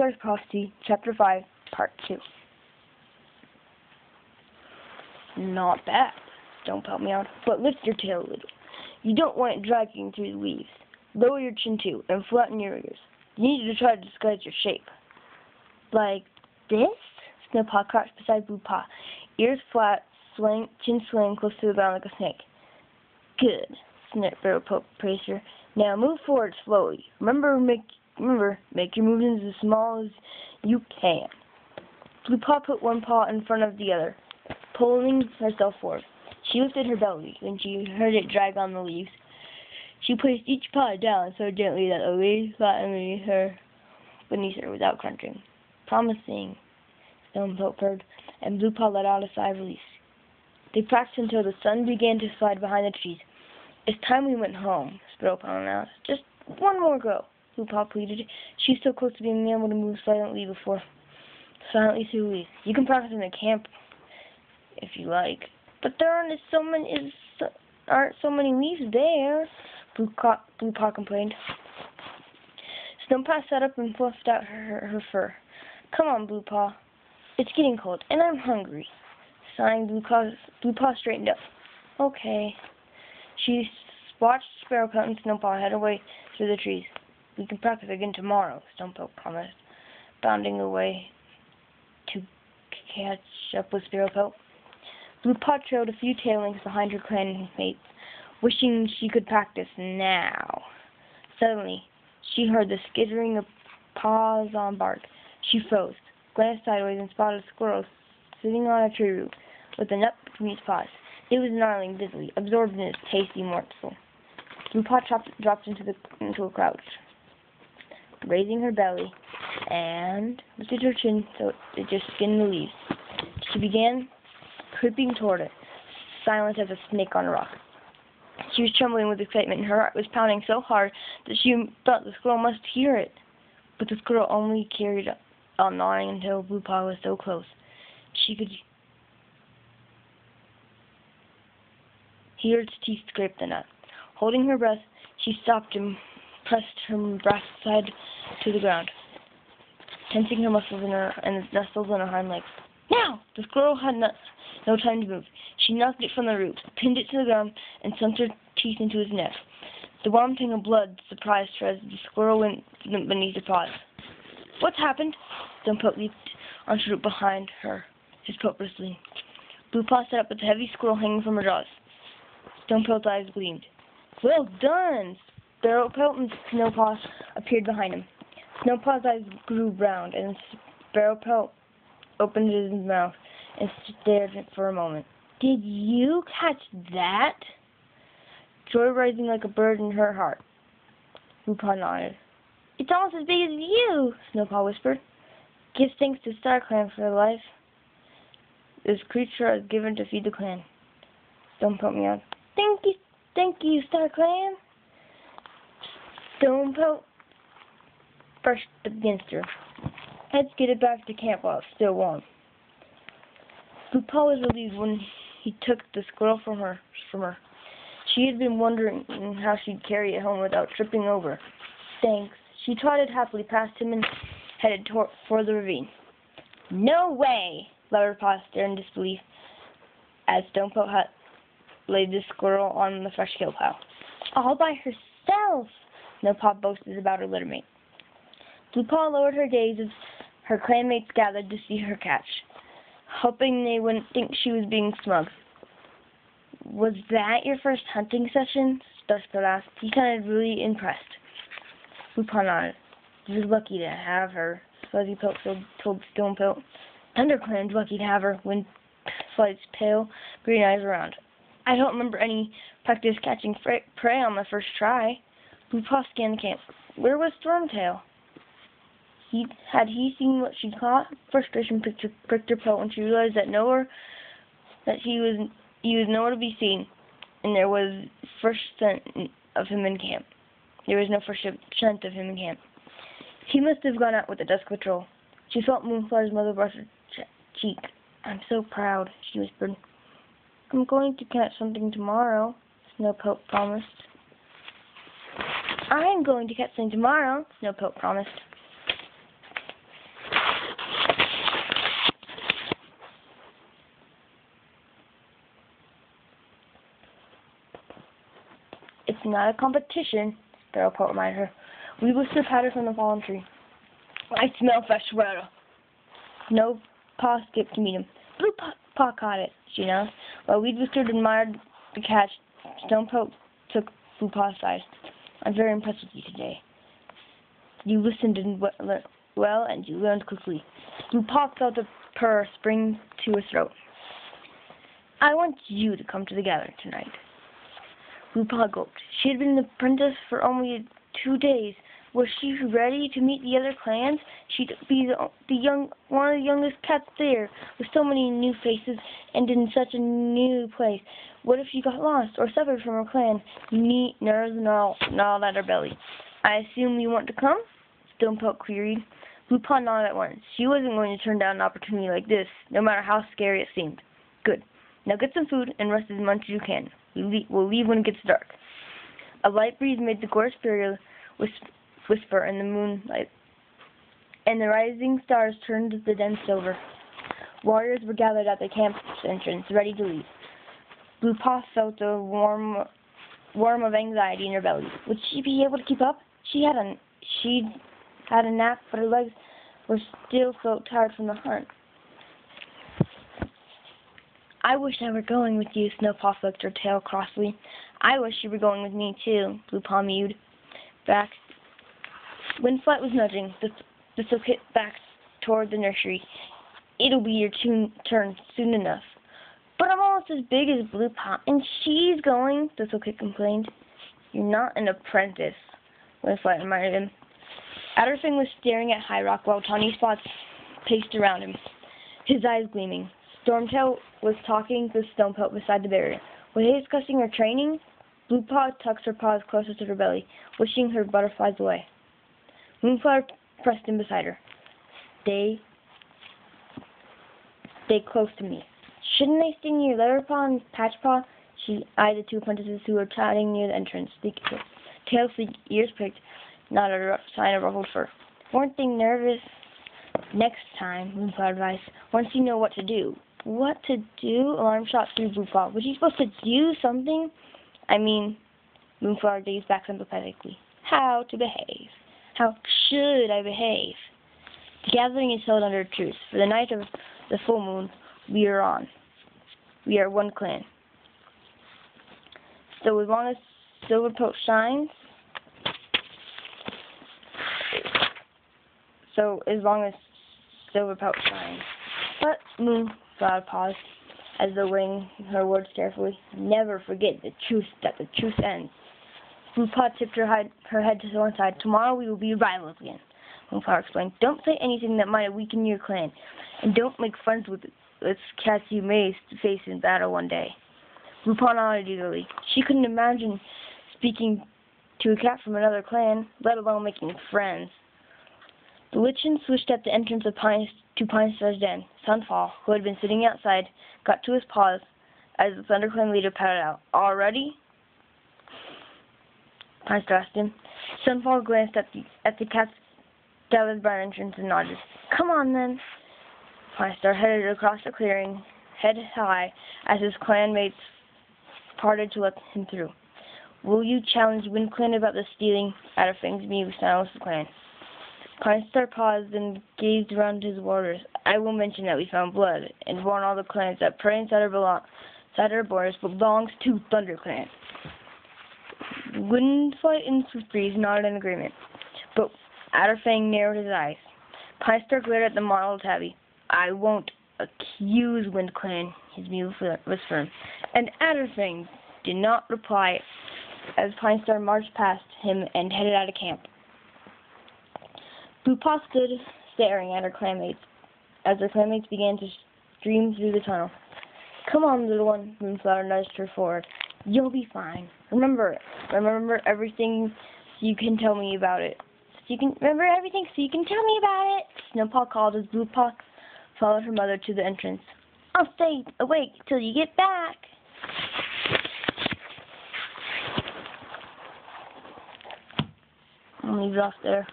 Bluestars Prophecy, Chapter 5, Part 2. Not bad. Don't help me out, but lift your tail a little. You don't want it dragging through the leaves. Lower your chin too, and flatten your ears. You need to try to disguise your shape. Like this? Snowpaw crouched beside Bluepaw, ears flat, chin swaying close to the ground like a snake. Good, sniffed Barrowpoke, praised her. Now move forward slowly. Remember, make your movements as small as you can. Bluepaw put one paw in front of the other, pulling herself forward. She lifted her belly when she heard it drag on the leaves. She placed each paw down so gently that the leaves flattened beneath her without crunching. Promising, Stonepoke purred, and Bluepaw let out a sigh of relief. They practiced until the sun began to slide behind the trees. It's time we went home, Sparrowpaw announced. Just one more go, Bluepaw pleaded. She's so close to being able to move silently through the leaves. You can practice in the camp if you like, but there aren't so many leaves there, Bluepaw complained. Snowpaw sat up and fluffed out her fur. Come on, Bluepaw. It's getting cold, and I'm hungry. Sighing, Bluepaw straightened up. Okay. She watched Sparrowpoke and Snowpaw head away through the trees. We can practice again tomorrow, Stonepoke promised, bounding away to catch up with Sparrowpoke. Bluepaw trailed a few tail lengths behind her clanmates, wishing she could practice now. Suddenly, she heard the skittering of paws on bark. She froze, glanced sideways, and spotted a squirrel sitting on a tree root with a nut between its paws. It was gnarling busily, absorbed in its tasty morsel. Bluepaw dropped into a crouch, raising her belly, and lifted her chin so it just skimmed the leaves. She began creeping toward it, silent as a snake on a rock. She was trembling with excitement, and her heart was pounding so hard that she thought the squirrel must hear it. But the squirrel only carried on gnawing until Bluepaw was so close she could hear its teeth scrape the nut. Holding her breath, she stopped and pressed her breast side to the ground, tensing her muscles and the muscles in her hind legs. Now! The squirrel had no time to move. She knocked it from the root, pinned it to the ground, and sunk her teeth into its neck. The warm tang of blood surprised her as the squirrel went beneath her paws. What's happened? Stonepoke leaped onto the root behind her, his coat bristling. Bluepaw sat up with the heavy squirrel hanging from her jaws. Stonepoke's eyes gleamed. Well done! Sparrowpoke and Snowpaw appeared behind him. Snowpaw's eyes grew round, and Sparrowpoke opened his mouth and stared for a moment. Did you catch that? Joy rising like a bird in her heart. Bluepaw nodded. It's almost as big as you, Snowpaw whispered. Give thanks to StarClan for the life this creature has given to feed the clan. Stonepoke meowed. Thank you, StarClan. Stonepoke brushed against her. Let's get it back to camp while it's still warm. Bluepaw was relieved when he took the squirrel from her. She had been wondering how she'd carry it home without tripping over. Thanks. She trotted happily past him and headed for the ravine. No way! Leatherpaw stared in disbelief as Stonepoke had laid the squirrel on the fresh kill pile. All by herself! Snowpaw boasted about her littermate. Bluepaw lowered her gaze as her clanmates gathered to see her catch, hoping they wouldn't think she was being smug. Was that your first hunting session? Starspout asked. He sounded really impressed. Bluepaw nodded. You're lucky to have her, Fuzzypoke told Stonepoke. ThunderClan's lucky to have her, when Fuzzy's pale green eyes around. I don't remember any practice catching prey on my first try. Bluepaw scanned the camp. Where was Stormtail? Had he seen what she'd caught? Frustration pricked her poke when she realized that he was nowhere to be seen, and there was fresh scent of him in camp. There was no fresh scent of him in camp. He must have gone out with the dusk patrol. She felt Moonflower's mother brush her cheek. I'm so proud, she whispered. I'm going to catch something tomorrow, Snowpoke promised. I'm going to catch something tomorrow, Snowpoke promised. not a competition, Sparrowpaw reminded her. We whispered pattered from the fallen tree. I smell fresh water. Snowpaw skipped to meet him. Bluepaw caught it, she announced. While Weed Whiskered admired the catch, Stonepoke took Bluepaw's side. I'm very impressed with you today. You listened well, and you learned quickly. Bluepaw felt a purr spring to her throat. I want you to come to the gathering tonight. Bluepaw gulped. She had been an apprentice for only 2 days. Was she ready to meet the other clans? She'd be one of the youngest cats there, with so many new faces and in such a new place. What if she got lost or suffered from her clan? Neat nerves gnawed at her belly. I assume you want to come? Stonepoke queried. Bluepaw nodded at once. She wasn't going to turn down an opportunity like this, no matter how scary it seemed. Good. Now get some food and rest as much as you can. We'll leave when it gets dark. A light breeze made the gorse fairy whisper in the moonlight, and the rising stars turned the dense silver. Warriors were gathered at the camp entrance, ready to leave. Bluepaw felt a worm of anxiety in her belly. Would she be able to keep up? She'd had a nap, but her legs were still so tired from the hunt. I wish I were going with you, Snowpaw flicked her tail crossly. I wish you were going with me, too, Bluepaw mewed. Windflight was nudging the Silkit back toward the nursery. It'll be your turn soon enough. But I'm almost as big as Bluepaw, and she's going, the Silkit complained. You're not an apprentice, Windflight reminded him. Adderfang was staring at High Rock while tawny spots paced around him, his eyes gleaming. Stormtail was talking to Stonepoke beside the barrier. Were they discussing her training? Bluepaw tucked her paws closer to her belly, wishing her butterflies away. Moonflower pressed in beside her. Stay close to me. Shouldn't they stay near Leatherpaw and Patchpaw? She eyed the two apprentices who were chatting near the entrance. Tails sleek, ears pricked, not a sign of ruffled fur. Weren't they nervous? Next time, Moonflower advised, once you know what to do. What to do? Alarm shot through Bluepaw. Was she supposed to do something? I mean, Moonflower gazed back sympathetically. How to behave. How should I behave? The gathering is held under a truce. For the night of the full moon, we are on. We are one clan. So as long as Silverpoke shines, But Moonflower paused, as though weighing her words carefully. Never forget that the truth ends. Bluepaw tipped her head to one side. Tomorrow we will be rivals again, Moonflower explained. Don't say anything that might weaken your clan, and don't make friends with cats you may face in battle one day. Bluepaw nodded eagerly. She couldn't imagine speaking to a cat from another clan, let alone making friends. The Lichen swished at the entrance to Pinestar's den. Sunfall, who had been sitting outside, got to his paws as the ThunderClan leader patted out. All ready? Pinestar asked him. Sunfall glanced at the cat's gathered by entrance and nodded. Come on, then. Pinestar headed across the clearing, head high, as his clanmates parted to let him through. Will you challenge WindClan about the stealing Adderfang's mew? Silenced the clan. Pinestar paused and gazed around his warriors. I will mention that we found blood, and warn all the clans that prey inside our borders belongs to ThunderClan. Windflight and Swiftbreeze nodded in agreement, but Adderfang narrowed his eyes. Pinestar glared at the model tabby. I won't accuse WindClan, his mew was firm, and Adderfang did not reply as Pinestar marched past him and headed out of camp. Bluepaw stood staring at her clanmates as her clanmates began to stream through the tunnel. Come on, little one, Moonflower nudged her forward. You'll be fine. Remember everything so you can tell me about it. Remember everything so you can tell me about it, Snowpaw called as Bluepaw followed her mother to the entrance. I'll stay awake till you get back. I'll leave it off there.